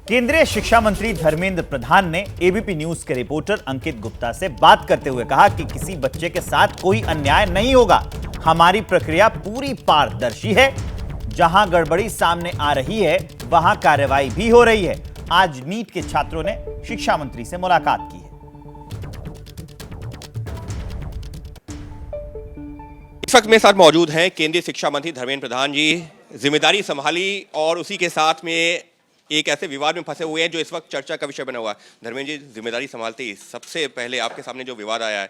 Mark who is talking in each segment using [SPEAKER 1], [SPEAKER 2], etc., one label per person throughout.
[SPEAKER 1] केंद्रीय शिक्षा मंत्री धर्मेंद्र प्रधान ने एबीपी न्यूज के रिपोर्टर अंकित गुप्ता से बात करते हुए कहा कि किसी बच्चे के साथ कोई अन्याय नहीं होगा। हमारी प्रक्रिया पूरी पारदर्शी है। जहां गड़बड़ी सामने आ रही है वहां कार्रवाई भी हो रही है। आज नीट के छात्रों ने शिक्षा मंत्री से मुलाकात की है।
[SPEAKER 2] इस वक्त मेरे साथ मौजूद हैं केंद्रीय शिक्षा मंत्री धर्मेंद्र प्रधान जी। जिम्मेदारी संभाली और उसी के साथ में एक ऐसे विवाद में फंसे हुए हैं जो इस वक्त चर्चा का विषय बना हुआ है। धर्मेंद्र जी, जिम्मेदारी संभालते ही सबसे पहले आपके सामने जो विवाद आया है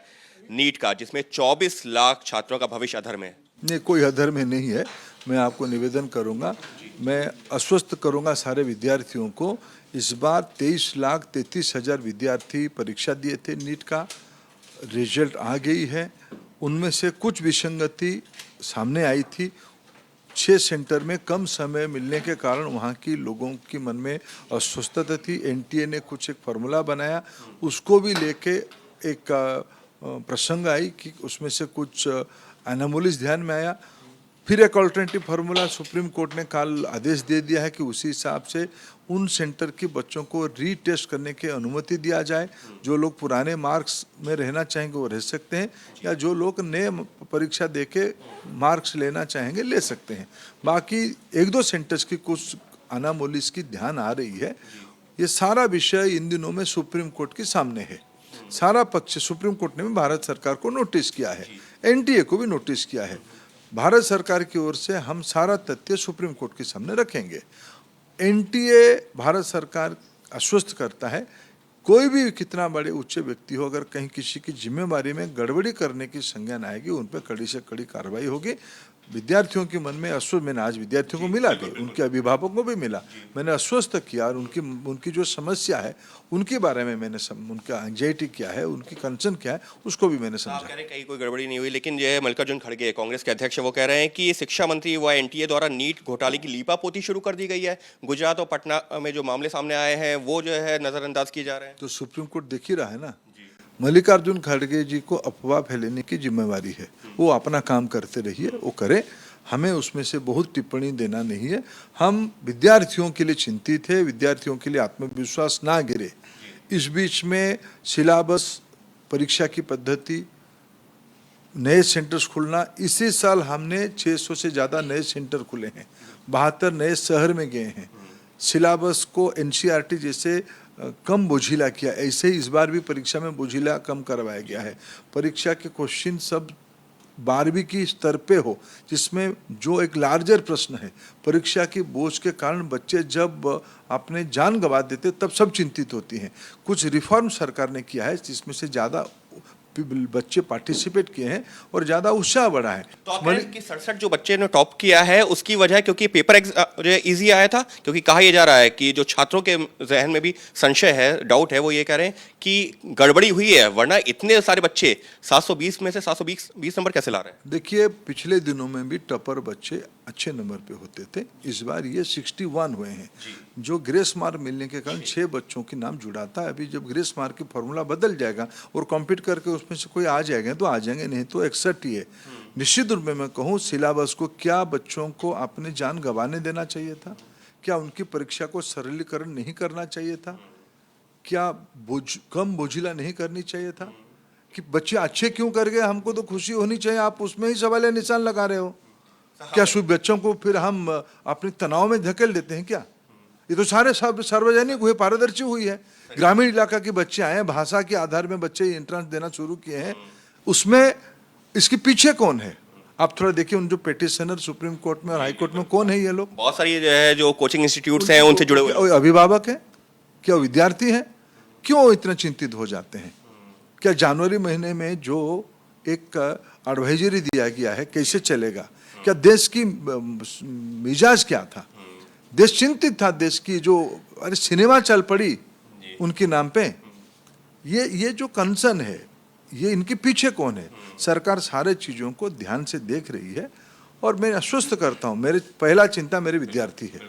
[SPEAKER 2] नीट का, जिसमें 24 लाख छात्रों का भविष्य अधर में।
[SPEAKER 3] नहीं, कोई अधर में नहीं है। मैं आपको निवेदन करूंगा, मैं आश्वस्त करूंगा सारे विद्यार्थियों को। इस बार 23,33,000 विद्यार्थी परीक्षा दिए थे। नीट का रिजल्ट आ गई है। उनमें से कुछ विसंगति सामने आई थी। 6 सेंटर में कम समय मिलने के कारण वहाँ की लोगों के मन में अस्वस्थता थी। एनटीए ने कुछ एक फार्मूला बनाया, उसको भी लेके एक प्रसंग आई कि उसमें से कुछ एनोमलीज ध्यान में आया। फिर एक अल्टरनेटिव फार्मूला सुप्रीम कोर्ट ने कल आदेश दे दिया है कि उसी हिसाब से उन सेंटर के बच्चों को रीटेस्ट करने की अनुमति दिया जाए। जो लोग पुराने मार्क्स में रहना चाहेंगे वो रह सकते हैं, या जो लोग नए परीक्षा देके मार्क्स लेना चाहेंगे ले सकते हैं। बाकी 1-2 सेंटर्स की कुछ अनामोलीज की ध्यान आ रही है। ये सारा विषय इन दिनों में सुप्रीम कोर्ट के सामने है। सारा पक्ष सुप्रीम कोर्ट ने भी भारत सरकार को नोटिस किया है, एनटीए को भी नोटिस किया है। भारत सरकार की ओर से हम सारा तथ्य सुप्रीम कोर्ट के सामने रखेंगे। एनटीए भारत सरकार आश्वस्त करता है, कोई भी कितना बड़े उच्च व्यक्ति हो, अगर कहीं किसी की जिम्मेदारी में गड़बड़ी करने की संज्ञान आएगी, उन पर कड़ी से कड़ी कार्रवाई होगी। विद्यार्थियों के मन में आश्वस्त, मैंने आज विद्यार्थियों को मिला भी, उनके अभिभावकों को भी मिला, मैंने आश्वस्त किया और उनकी जो समस्या है उनके बारे में मैंने उनका एंजाइटी क्या है, उनकी कंसर्न क्या है, उसको भी मैंने समझा।
[SPEAKER 2] आप कह रहे हैं कहीं कोई गड़बड़ी नहीं हुई, लेकिन जो मल्लिकार्जुन खड़गे कांग्रेस के अध्यक्ष, वो कह रहे हैं कि शिक्षा मंत्री व एनटीए द्वारा नीट घोटाले की लीपापोती शुरू कर दी गई है। गुजरात और पटना में जो मामले सामने आए हैं वो जो है नजरअंदाज किए जा रहे हैं।
[SPEAKER 3] तो सुप्रीम कोर्ट देख ही रहा है ना। मल्लिकार्जुन खड़गे जी को अफवाह फैलाने की जिम्मेवारी है, वो अपना काम करते रहिए, वो करें। हमें उसमें से बहुत टिप्पणी देना नहीं है। हम विद्यार्थियों के लिए चिंतित है, विद्यार्थियों के लिए आत्मविश्वास ना गिरे। इस बीच में सिलेबस, परीक्षा की पद्धति, नए सेंटर्स खुलना, इसी साल हमने 600 से ज़्यादा नए सेंटर खुले हैं, 72 नए शहर में गए हैं। सिलेबस को एनसीईआरटी जैसे कम बोझिला किया, ऐसे ही इस बार भी परीक्षा में बोझिला कम करवाया गया है। परीक्षा के क्वेश्चन सब 12वीं की स्तर पे हो, जिसमें जो एक लार्जर प्रश्न है, परीक्षा की बोझ के कारण बच्चे जब अपने जान गंवा देते तब सब चिंतित होती हैं। कुछ रिफॉर्म सरकार ने किया है जिसमें से ज़्यादा बच्चे पार्टिसिपेट किए हैं और ज़्यादा उत्साह बढ़ा है।
[SPEAKER 2] तो आप कह रहे हैं कि 67 जो बच्चे ने टॉप किया है उसकी वजह क्योंकि पेपर इजी आया था, क्योंकि कहा यह जा रहा है कि जो छात्रों के जहन में भी संशय है, डाउट है, वो ये कह रहे हैं कि गड़बड़ी हुई है, वरना इतने सारे बच्चे 720 में से 720 नंबर कैसे ला रहे हैं।
[SPEAKER 3] देखिए, पिछले दिनों में भी टॉपर बच्चे अच्छे नंबर पे होते थे, इस बार ये 61 हुए हैं। जो ग्रेस मार्क मिलने के कारण 6 बच्चों के नाम जुड़ा था। अभी जब ग्रेस मार्क की फॉर्मूला बदल जाएगा और कॉम्पीट करके उसमें से कोई आ जाएगा तो आ जाएंगे, नहीं तो 61 ही है। निश्चित रूप में मैं कहूँ, सिलेबस को क्या बच्चों को अपनी जान गंवाने देना चाहिए था? क्या उनकी परीक्षा को सरलीकरण नहीं करना चाहिए था? क्या कम बोझिला नहीं करनी चाहिए था? कि बच्चे अच्छे क्यों कर गए, हमको तो खुशी होनी चाहिए, आप उसमें ही सवाल निशान लगा रहे हो। क्या बच्चों को फिर हम अपने तनाव में धकेल देते हैं क्या? ये तो सारे सार्वजनिक हुए, पारदर्शी हुई है। ग्रामीण इलाका के बच्चे आए, भाषा के आधार में बच्चे एंट्रेंस देना शुरू किए हैं। उसमें इसके पीछे कौन है? आप थोड़ा देखिए, उन जो पिटीशनर सुप्रीम कोर्ट में और हाई कोर्ट में कौन है ये लोग?
[SPEAKER 2] बहुत सारी जो है जो कोचिंग इंस्टीट्यूट्स हैं उनसे जुड़े हुए
[SPEAKER 3] अभिभावक हैं, क्या विद्यार्थी हैं? क्यों इतना चिंतित हो जाते हैं? क्या जनवरी महीने में जो एक एडवाइजरी दिया गया है कैसे चलेगा? क्या देश की मिजाज क्या था? देश चिंतित था, देश की जो अरे सिनेमा चल पड़ी उनके नाम पे। ये जो कंसर्न है, ये इनके पीछे कौन है? सरकार सारे चीज़ों को ध्यान से देख रही है और मैं आश्वस्त करता हूँ, मेरे पहला चिंता मेरे विद्यार्थी है।